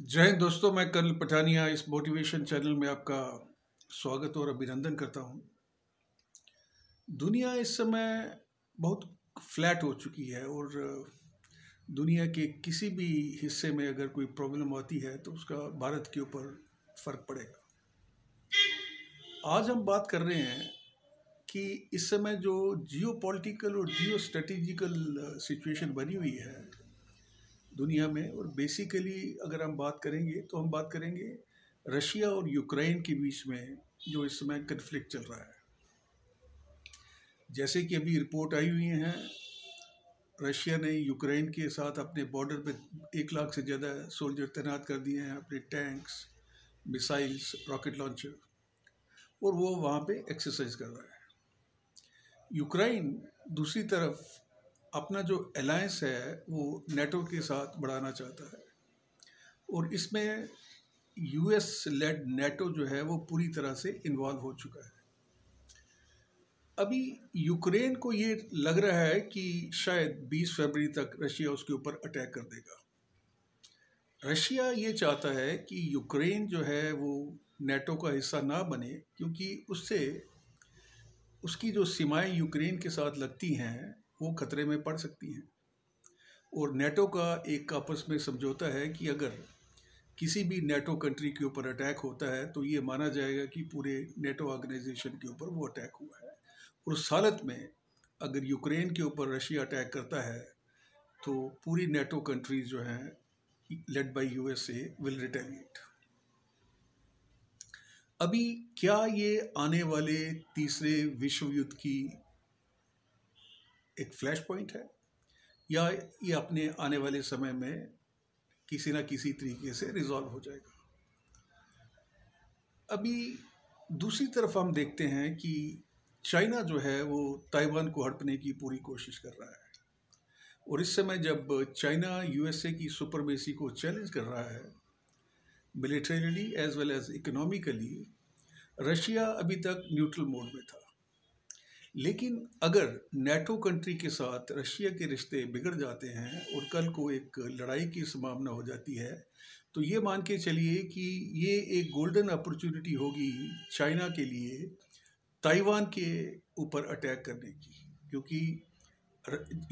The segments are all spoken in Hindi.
जय हिंद दोस्तों, मैं कर्नल पठानिया इस मोटिवेशन चैनल में आपका स्वागत और अभिनंदन करता हूं। दुनिया इस समय बहुत फ्लैट हो चुकी है और दुनिया के किसी भी हिस्से में अगर कोई प्रॉब्लम आती है तो उसका भारत के ऊपर फर्क पड़ेगा। आज हम बात कर रहे हैं कि इस समय जो जियो पॉलिटिकल और जियो स्ट्रेटेजिकल सिचुएशन बनी हुई है दुनिया में, और बेसिकली अगर हम बात करेंगे तो हम बात करेंगे रशिया और यूक्रेन के बीच में जो इस समय कन्फ्लिक्ट चल रहा है। जैसे कि अभी रिपोर्ट आई हुई है, रशिया ने यूक्रेन के साथ अपने बॉर्डर पे 1 लाख से ज़्यादा सोल्जर तैनात कर दिए हैं, अपने टैंक्स, मिसाइल्स, रॉकेट लॉन्चर, और वो वहाँ पे एक्सरसाइज कर रहा है। यूक्रेन दूसरी तरफ अपना जो अलायंस है वो नेटो के साथ बढ़ाना चाहता है और इसमें यूएस लेड नेटो जो है वो पूरी तरह से इन्वॉल्व हो चुका है। अभी यूक्रेन को ये लग रहा है कि शायद 20 फरवरी तक रशिया उसके ऊपर अटैक कर देगा। रशिया ये चाहता है कि यूक्रेन जो है वो नेटो का हिस्सा ना बने, क्योंकि उससे उसकी जो सीमाएं यूक्रेन के साथ लगती हैं वो खतरे में पड़ सकती हैं। और नेटो का एक आपस में समझौता है कि अगर किसी भी नेटो कंट्री के ऊपर अटैक होता है तो ये माना जाएगा कि पूरे नेटो ऑर्गेनाइजेशन के ऊपर वो अटैक हुआ है। और उस हालत में अगर यूक्रेन के ऊपर रशिया अटैक करता है तो पूरी नेटो कंट्रीज जो हैं led by USA will retaliate. अभी क्या ये आने वाले तीसरे विश्व युद्ध की एक फ्लैश पॉइंट है, या ये अपने आने वाले समय में किसी ना किसी तरीके से रिजॉल्व हो जाएगा? अभी दूसरी तरफ हम देखते हैं कि चाइना जो है वो ताइवान को हड़पने की पूरी कोशिश कर रहा है। और इस समय जब चाइना यूएसए की सुपरमेसी को चैलेंज कर रहा है militarily as well as economically, Russia अभी तक न्यूट्रल मोड में था। लेकिन अगर नेटो कंट्री के साथ रशिया के रिश्ते बिगड़ जाते हैं और कल को एक लड़ाई की संभावना हो जाती है, तो ये मान के चलिए कि ये एक गोल्डन अपॉर्चुनिटी होगी चाइना के लिए ताइवान के ऊपर अटैक करने की, क्योंकि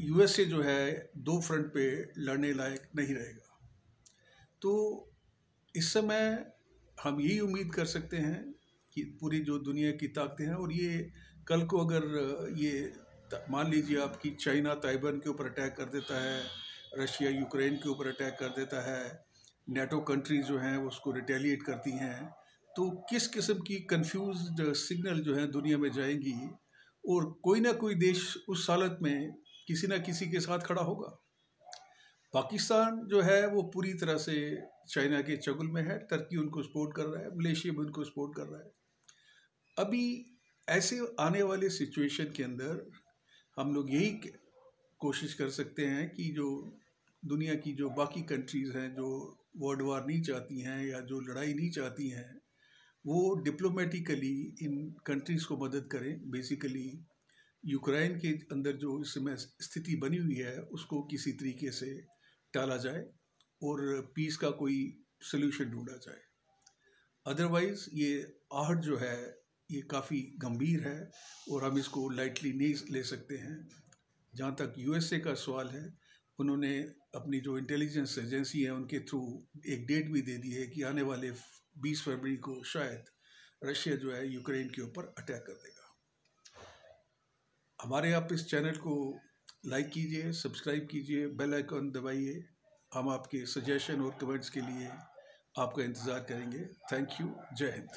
यूएसए जो है 2 फ्रंट पे लड़ने लायक नहीं रहेगा। तो इस समय हम यही उम्मीद कर सकते हैं कि पूरी जो दुनिया की ताकतें हैं, और ये कल को अगर ये मान लीजिए आपकी चाइना ताइवान के ऊपर अटैक कर देता है, रशिया यूक्रेन के ऊपर अटैक कर देता है, नेटो कंट्रीज जो हैं वो उसको रिटेलिएट करती हैं, तो किस किस्म की कंफ्यूज्ड सिग्नल जो है दुनिया में जाएंगी, और कोई ना कोई देश उस हालत में किसी ना किसी के साथ खड़ा होगा। पाकिस्तान जो है वो पूरी तरह से चाइना के चंगुल में है, टर्की उनको सपोर्ट कर रहा है, मलेशिया भी उनको सपोर्ट कर रहा है। अभी ऐसे आने वाले सिचुएशन के अंदर हम लोग यही कोशिश कर सकते हैं कि जो दुनिया की जो बाकी कंट्रीज़ हैं जो वर्ल्ड वार नहीं चाहती हैं या जो लड़ाई नहीं चाहती हैं, वो डिप्लोमेटिकली इन कंट्रीज़ को मदद करें। बेसिकली यूक्रेन के अंदर जो इस समय स्थिति बनी हुई है उसको किसी तरीके से टाला जाए और पीस का कोई सल्यूशन ढूंढा जाए। अदरवाइज़ ये आहट जो है ये काफ़ी गंभीर है और हम इसको लाइटली नहीं ले सकते हैं। जहाँ तक यूएसए का सवाल है, उन्होंने अपनी जो इंटेलिजेंस एजेंसी है उनके थ्रू एक डेट भी दे दी है कि आने वाले 20 फरवरी को शायद रशिया जो है यूक्रेन के ऊपर अटैक कर देगा। हमारे आप इस चैनल को लाइक कीजिए, सब्सक्राइब कीजिए, बेल आइकन दबाइए। हम आपके सजेशन और कमेंट्स के लिए आपका इंतज़ार करेंगे। Thank you. जय हिंद।